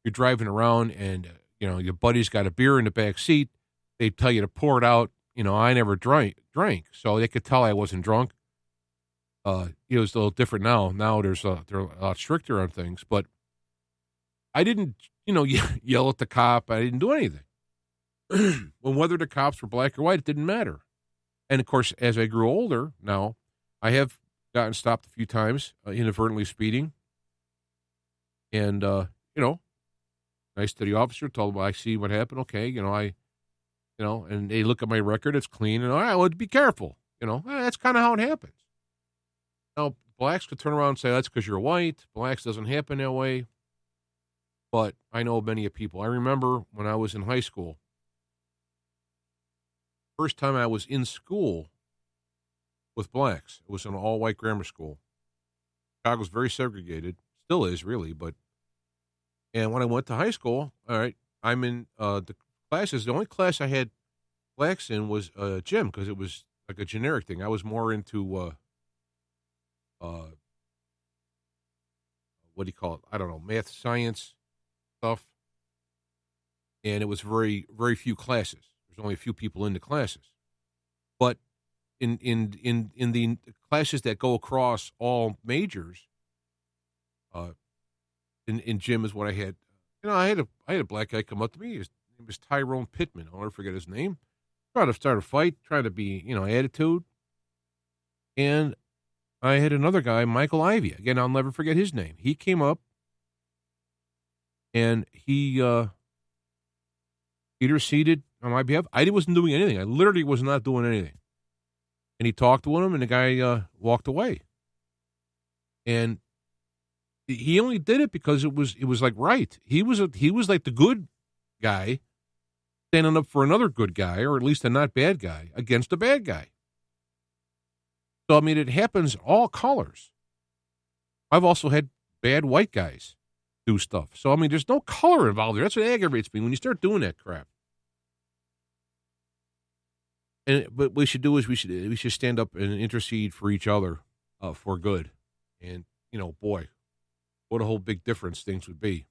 you're driving around and, your buddy's got a beer in the back seat. They tell you to pour it out. I never drank, so they could tell I wasn't drunk. It was a little different now. Now they're a lot stricter on things, but I didn't, yell at the cop. I didn't do anything. Well, whether the cops were black or white, it didn't matter. And of course, as I grew older now, I have gotten stopped a few times, inadvertently speeding. And, nice to the officer, told him, I see what happened. Okay. And they look at my record. It's clean. And all right, well, be careful. That's kind of how it happens. Now, blacks could turn around and say, that's because you're white. Blacks doesn't happen that way. But I know many of people. I remember when I was in high school, first time I was in school with blacks. It was an all-white grammar school. Chicago's very segregated. Still is, really. And when I went to high school, all right, I'm in the classes. The only class I had blacks in was gym because it was like a generic thing. I was more into, what do you call it? I don't know, math, science stuff. And it was very, very few classes. There's only a few people in the classes. But in the classes that go across all majors, in gym is what I had. I had a black guy come up to me. His name was Tyrone Pittman. I'll never forget his name. Trying to start a fight, trying to be, attitude. And I had another guy, Michael Ivey. Again, I'll never forget his name. He came up and he interceded on my behalf. I wasn't doing anything. I literally was not doing anything. And he talked to him, and the guy walked away. And he only did it because it was like right. He was like the good guy standing up for another good guy, or at least a not bad guy, against a bad guy. So, I mean, it happens all colors. I've also had bad white guys do stuff. So, I mean, there's no color involved there. That's what aggravates me when you start doing that crap. But what we should do is we should stand up and intercede for each other for good. And, boy, what a whole big difference things would be.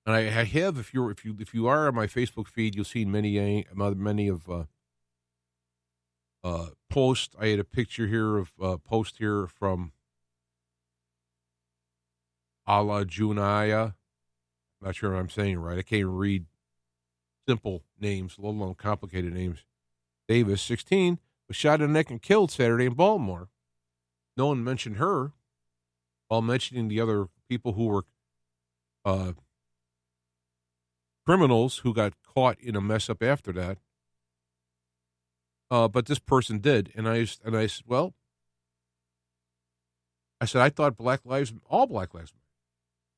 And I have, if you are on my Facebook feed, you'll see many of posts. I had a picture here of post here from Ala Junaya. I'm not sure if I'm saying it right. I can't read simple names, let alone complicated names. Davis, 16, was shot in the neck and killed Saturday in Baltimore. No one mentioned her, while mentioning the other people who were criminals who got caught in a mess up after that. But this person did, and I said, well, I thought all black lives matter.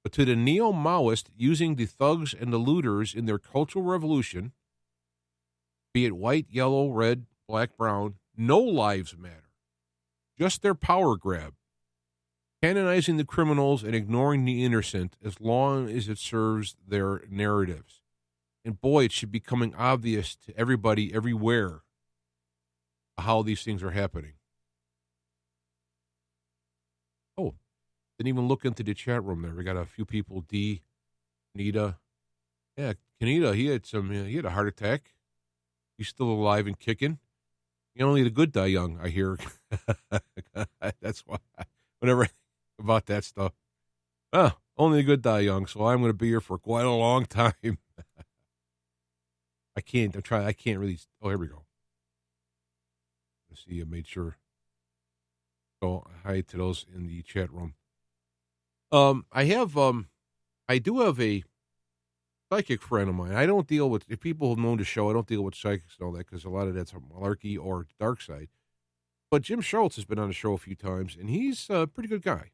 But to the neo-Maoist using the thugs and the looters in their cultural revolution, be it white, yellow, red, black, brown, no lives matter. Just their power grab. Canonizing the criminals and ignoring the innocent as long as it serves their narratives. And boy, it should be becoming obvious to everybody everywhere how these things are happening. Oh, didn't even look into the chat room there. We got a few people. D, Nita. Yeah, Kanita, he had a heart attack. He's still alive and kicking. Only the good die young, I hear. That's why, whenever I think about that stuff. Only the good die young, so I'm going to be here for quite a long time. I can't really. Oh, here we go. Let's see, I made sure. So hi to those in the chat room. I do have a psychic friend of mine. I don't deal with, if people have known the show, I don't deal with psychics and all that because a lot of that's malarkey or dark side. But Jim Schultz has been on the show a few times, and he's a pretty good guy.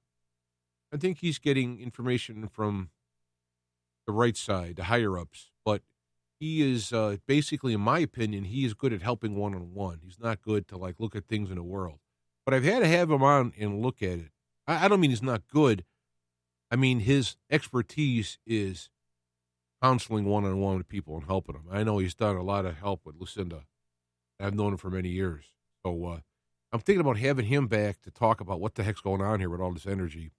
I think he's getting information from the right side, the higher-ups. But he is basically, in my opinion, he is good at helping one-on-one. He's not good to, like, look at things in the world. But I've had to have him on and look at it. I don't mean he's not good. I mean his expertise is counseling one-on-one with people and helping them. I know he's done a lot of help with Lucinda. I've known him for many years. So I'm thinking about having him back to talk about what the heck's going on here with all this energy.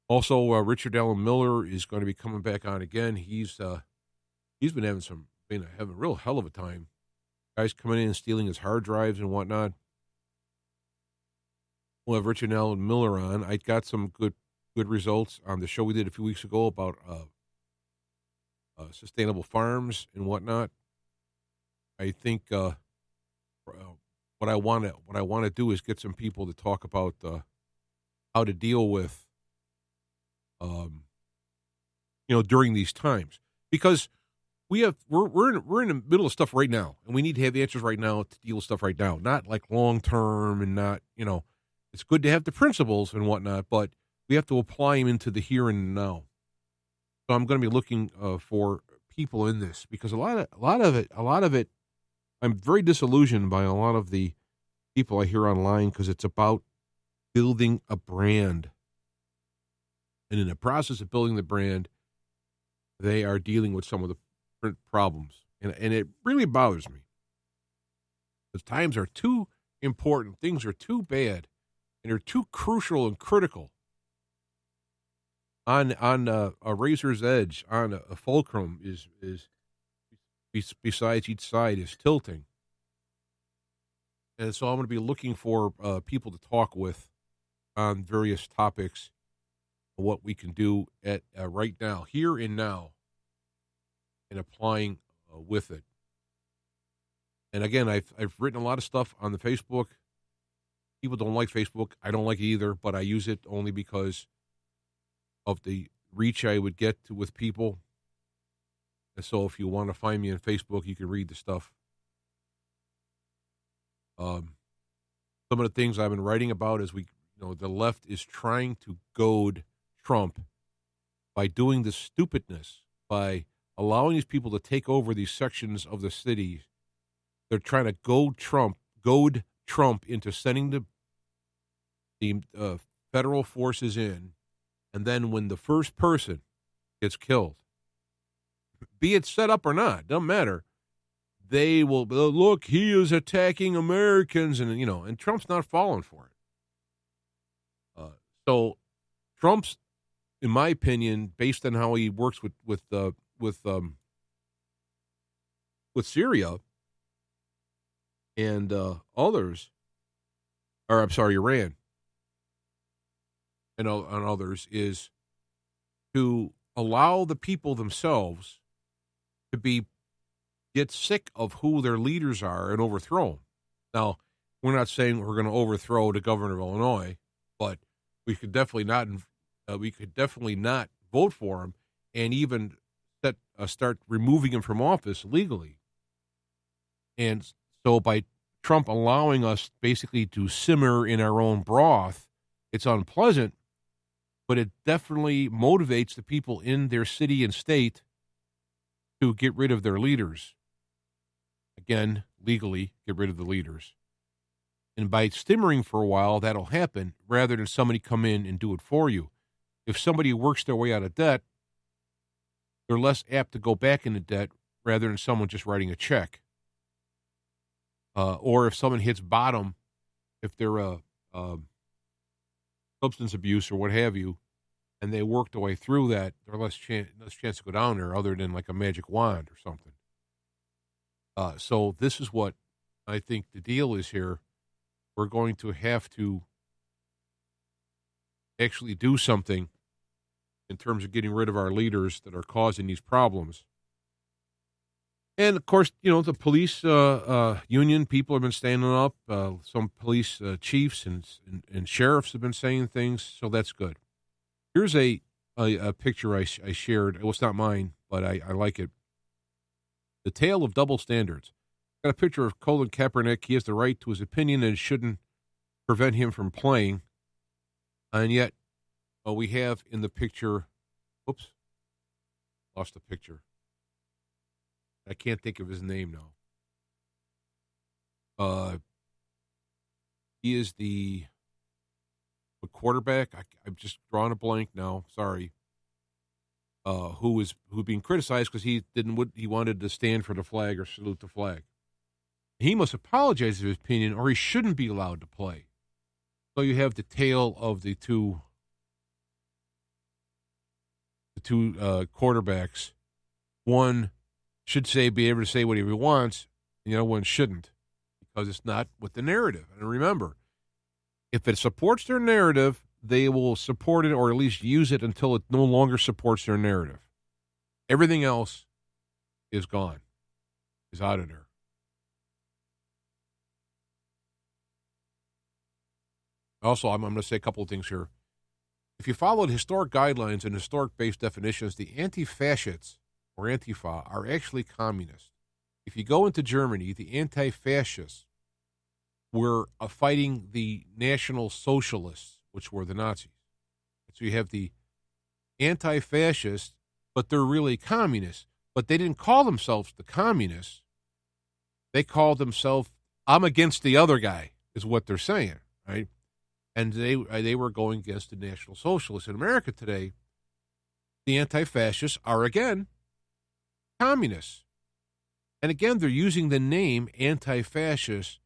Also, Richard Allen Miller is going to be coming back on again. He's been having a real hell of a time. Guys coming in and stealing his hard drives and whatnot. We'll have Richard Allen Miller on. I got some good results on the show we did a few weeks ago about sustainable farms and whatnot. I think what I want to do is get some people to talk about how to deal with during these times, because we're in the middle of stuff right now, and we need to have answers right now to deal with stuff right now, not like long term, and not it's good to have the principles and whatnot, but we have to apply them into the here and now. So I'm going to be looking for people in this, because a lot of it, I'm very disillusioned by a lot of the people I hear online, because it's about building a brand. And in the process of building the brand, they are dealing with some of the problems. And it really bothers me, because times are too important, things are too bad, and they're too crucial and critical. On a razor's edge, on a fulcrum is besides each side is tilting. And so I'm going to be looking for people to talk with on various topics, what we can do at right now, here and now, and applying with it. And again, I've written a lot of stuff on the Facebook. People don't like Facebook. I don't like it either, but I use it only because of the reach I would get to with people. And so if you want to find me on Facebook, you can read the stuff. Some of the things I've been writing about is the left is trying to goad Trump by doing this stupidness, by allowing these people to take over these sections of the city. They're trying to goad Trump into sending the federal forces in. And then when the first person gets killed, be it set up or not, doesn't matter, they will look, he is attacking Americans, and Trump's not falling for it. So Trump's, in my opinion, based on how he works with Syria and others, or I'm sorry, Iran and others, is to allow the people themselves to get sick of who their leaders are and overthrow them. Now, we're not saying we're going to overthrow the governor of Illinois, but we could definitely not vote for him, and even start removing him from office legally. And so by Trump allowing us basically to simmer in our own broth, it's unpleasant, but it definitely motivates the people in their city and state to get rid of their leaders. Again, legally, get rid of the leaders. And by simmering for a while, that'll happen, rather than somebody come in and do it for you. If somebody works their way out of debt, they're less apt to go back into debt rather than someone just writing a check. Or if someone hits bottom, if they're a substance abuse or what have you, and they work their way through that, they're less chance to go down there, other than like a magic wand or something. So this is what I think the deal is here. We're going to have to actually do something in terms of getting rid of our leaders that are causing these problems. And, of course, the police union people have been standing up. Some police chiefs and sheriffs have been saying things, so that's good. Here's a picture I shared. Well, it's not mine, but I like it. The tale of double standards. Got a picture of Colin Kaepernick. He has the right to his opinion, and it shouldn't prevent him from playing. And yet, we have in the picture, oops, lost the picture. I can't think of his name now. He is the quarterback. I'm just drawing a blank now. Sorry. Who being criticized because he wanted to stand for the flag or salute the flag. He must apologize for his opinion, or he shouldn't be allowed to play. So you have the tale of the two quarterbacks. One should be able to say whatever he wants, and the other one shouldn't, because it's not with the narrative. And remember, if it supports their narrative, they will support it or at least use it until it no longer supports their narrative. Everything else is gone, is out of there. Also, I'm going to say a couple of things here. If you followed historic guidelines and historic-based definitions, the anti-fascists, or Antifa, are actually communists. If you go into Germany, the anti-fascists were fighting the National Socialists, which were the Nazis. So you have the anti-fascists, but they're really communists. But they didn't call themselves the communists. They called themselves, I'm against the other guy, is what they're saying, right? And they were going against the National Socialists. In America today, the anti-fascists are, again, communists. And again, they're using the name anti-fascist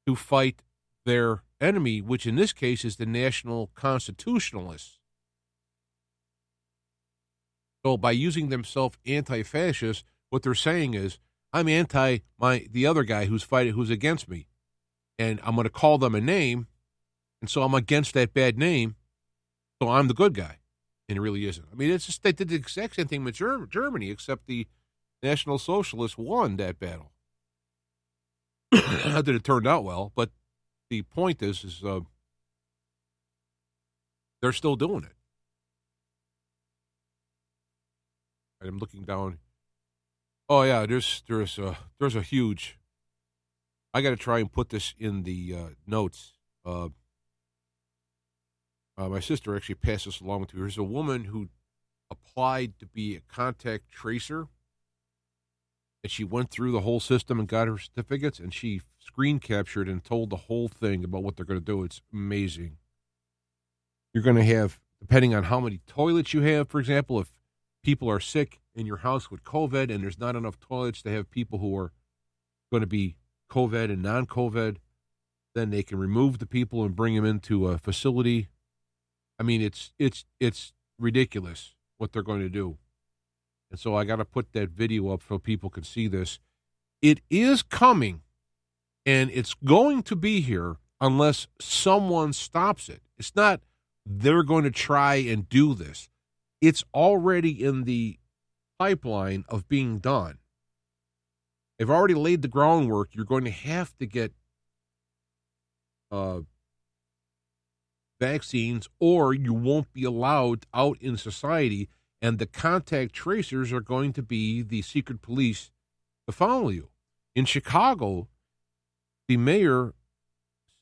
to fight their enemy, which in this case is the National Constitutionalists. So by using themselves anti-fascist, what they're saying is, I'm anti the other guy who's against me, and I'm going to call them a name, and so I'm against that bad name, so I'm the good guy. And it really isn't. I mean, it's just they did the exact same thing with Germany, except the National Socialists won that battle. Not that it turned out well, but the point is they're still doing it. I'm looking down. Oh yeah, there's a huge. I got to try and put this in the notes. My sister actually passed this along to her. There's a woman who applied to be a contact tracer, and she went through the whole system and got her certificates, and she screen captured and told the whole thing about what they're going to do. It's amazing. You're going to have, depending on how many toilets you have, for example, if people are sick in your house with COVID and there's not enough toilets to have people who are going to be COVID and non-COVID, then they can remove the people and bring them into a facility. I mean, it's ridiculous what they're going to do. And so I got to put that video up so people can see this. It is coming, and it's going to be here unless someone stops it. It's not they're going to try and do this. It's already in the pipeline of being done. They've already laid the groundwork. You're going to have to get vaccines, or you won't be allowed out in society, and the contact tracers are going to be the secret police to follow you. In Chicago, the mayor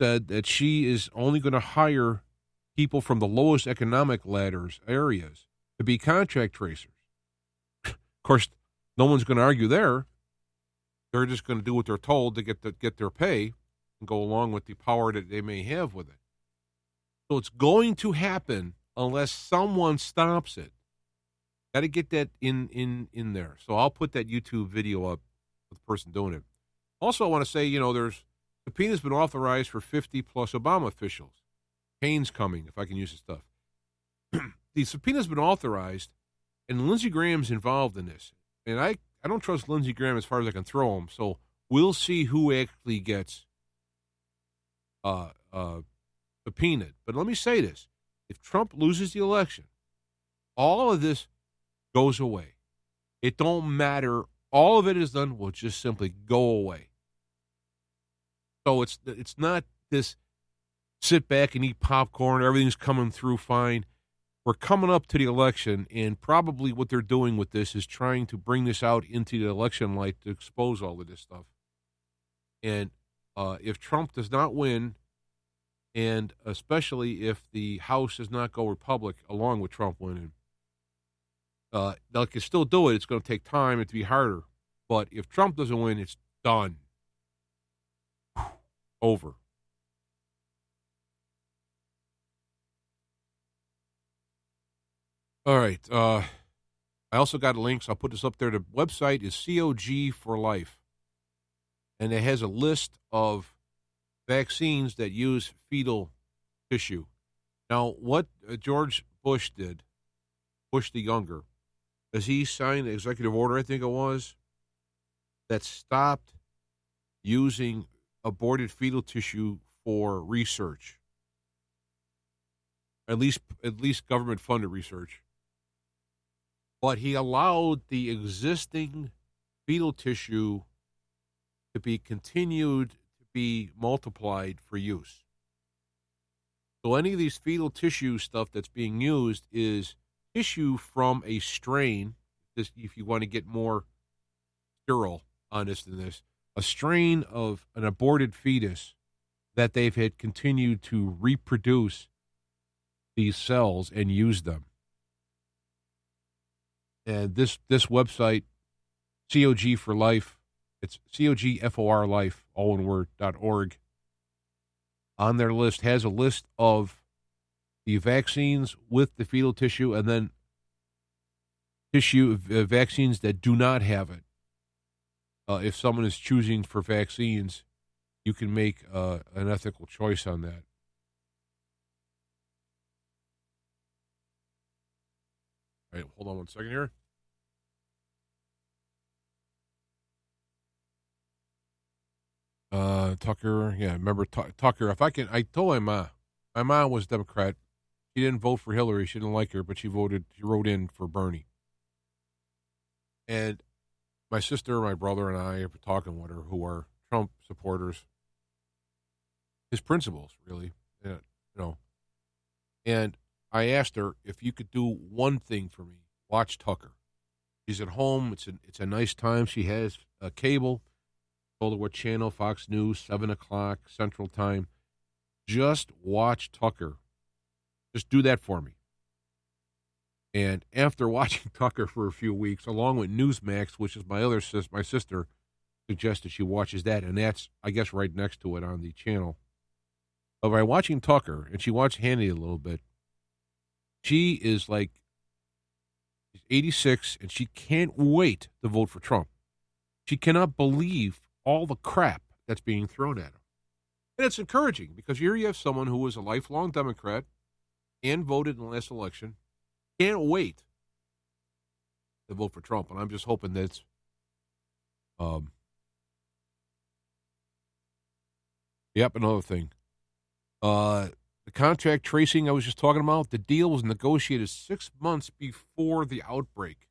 said that she is only going to hire people from the lowest economic areas to be contact tracers. Of course, no one's going to argue there. They're just going to do what they're told to get their pay and go along with the power that they may have with it. So it's going to happen unless someone stops it. Got to get that in there. So I'll put that YouTube video up with the person doing it. Also, I want to say, there's subpoenas been authorized for 50-plus Obama officials. Payne's coming, if I can use his stuff. The subpoena's been authorized, and Lindsey Graham's involved in this. And I don't trust Lindsey Graham as far as I can throw him, so we'll see who actually gets subpoenaed. But let me say this. If Trump loses the election, all of this goes away. It don't matter all of it is done will just simply go away. So it's not this sit back and eat popcorn, everything's coming through fine. We're coming up to the election, and probably what they're doing with this is trying to bring this out into the election light to expose all of this stuff. And if Trump does not win, and especially if the House does not go Republic along with Trump winning, they can still do it. It's going to take time. It'll be harder. But if Trump doesn't win, it's done. Over. All right. I also got links. I'll put this up there. The website is COG for Life. And it has a list of vaccines that use fetal tissue. Now, what George Bush did, Bush the Younger, is he signed an executive order, I think it was, that stopped using aborted fetal tissue for research. At least government-funded research. But he allowed the existing fetal tissue to be continued to be multiplied for use. So any of these fetal tissue stuff that's being used is tissue from a strain, this, if you want to get more sterile, honest in this, a strain of an aborted fetus that they've had continued to reproduce these cells and use them. And this website, COG for Life, it's COGFOR Life, all one word, .org, on their list, has a list of the vaccines with the fetal tissue and then vaccines that do not have it. If someone is choosing for vaccines, you can make an ethical choice on that. All right, hold on one second here. Tucker, yeah, remember Tucker. If I can, I told my mom was Democrat. She didn't vote for Hillary. She didn't like her, but she wrote in for Bernie. And my sister, my brother, and I are talking with her, who are Trump supporters. His principles, really, And I asked her if you could do one thing for me, watch Tucker. She's at home. It's a nice time. She has a cable. Told her what channel, Fox News, 7 o'clock Central Time. Just watch Tucker. Just do that for me. And after watching Tucker for a few weeks, along with Newsmax, which is my sister suggested she watches that, and that's, I guess, right next to it on the channel. But by watching Tucker, and she watched Hannity a little bit, she is like, she's 86, and she can't wait to vote for Trump. She cannot believe all the crap that's being thrown at him. And it's encouraging, because here you have someone who was a lifelong Democrat and voted in the last election, can't wait to vote for Trump. And I'm just hoping that's another thing. The contract tracing I was just talking about, the deal was negotiated 6 months before the outbreak.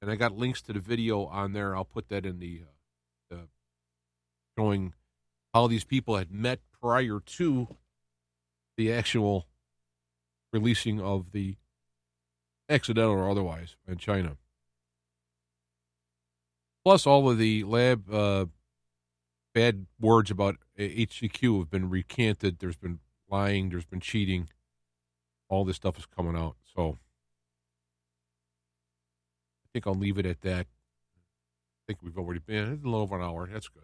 And I got links to the video on there. I'll put that in the showing how these people had met prior to the actual releasing of the accidental or otherwise in China. Plus, all of the lab bad words about HCQ have been recanted. There's been lying. There's been cheating. All this stuff is coming out. So I think I'll leave it at that. I think we've already been a little over an hour. That's good.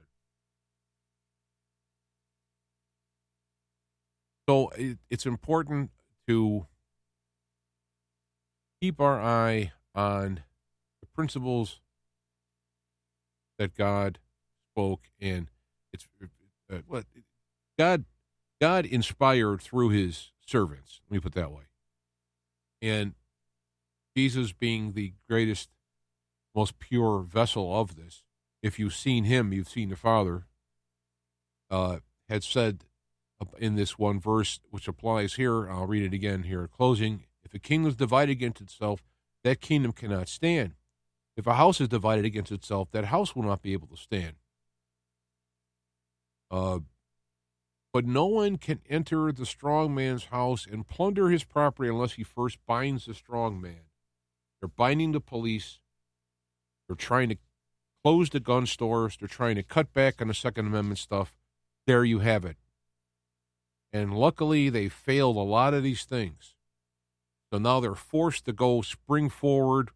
So it's important to keep our eye on the principles that God spoke, and it's what God inspired through His servants. Let me put it that way. And Jesus, being the greatest, most pure vessel of this, if you've seen Him, you've seen the Father. Had said in this one verse, which applies here, I'll read it again here at closing. If a kingdom is divided against itself, that kingdom cannot stand. If a house is divided against itself, that house will not be able to stand. But no one can enter the strong man's house and plunder his property unless he first binds the strong man. They're binding the police. They're trying to close the gun stores. They're trying to cut back on the Second Amendment stuff. There you have it. And luckily, they failed a lot of these things. So now they're forced to go spring forward,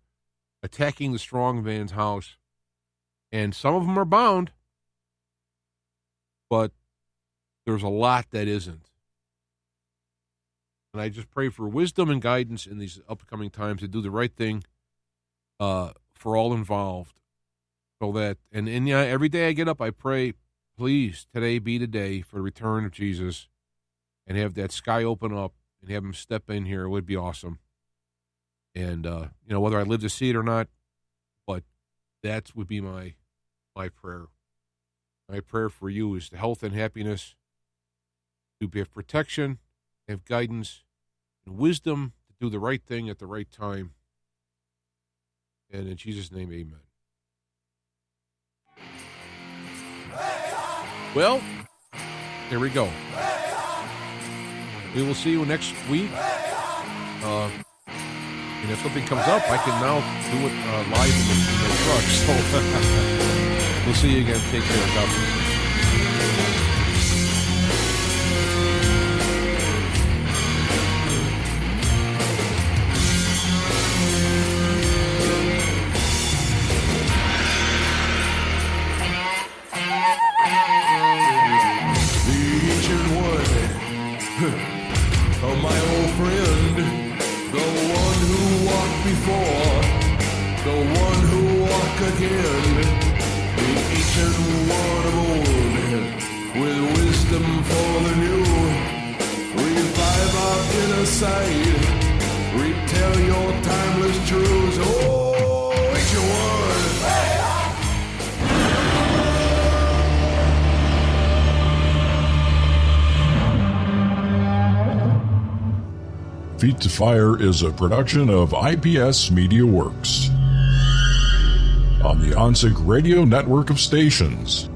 attacking the strong man's house. And some of them are bound, but there's a lot that isn't. And I just pray for wisdom and guidance in these upcoming times to do the right thing for all involved. So that, and yeah, every day I get up, I pray, please, today be the day for the return of Jesus, and have that sky open up and have him step in here. It would be awesome. And, whether I live to see it or not, but that would be my prayer. My prayer for you is the health and happiness, to have protection, have guidance, and wisdom to do the right thing at the right time. And in Jesus' name, amen. Well, there we go. We will see you next week. And if something comes up, I can now do it live in the truck. So we'll see you again. Take care. God bless. Oh, my old friend, the one who walked before, the one who walk again, the ancient one of old, with wisdom for the new. Revive our inner sight, retell your timeless truths. Oh, ancient one. Hey! Feet to Fire is a production of IPS Media Works on the OnSig Radio network of stations.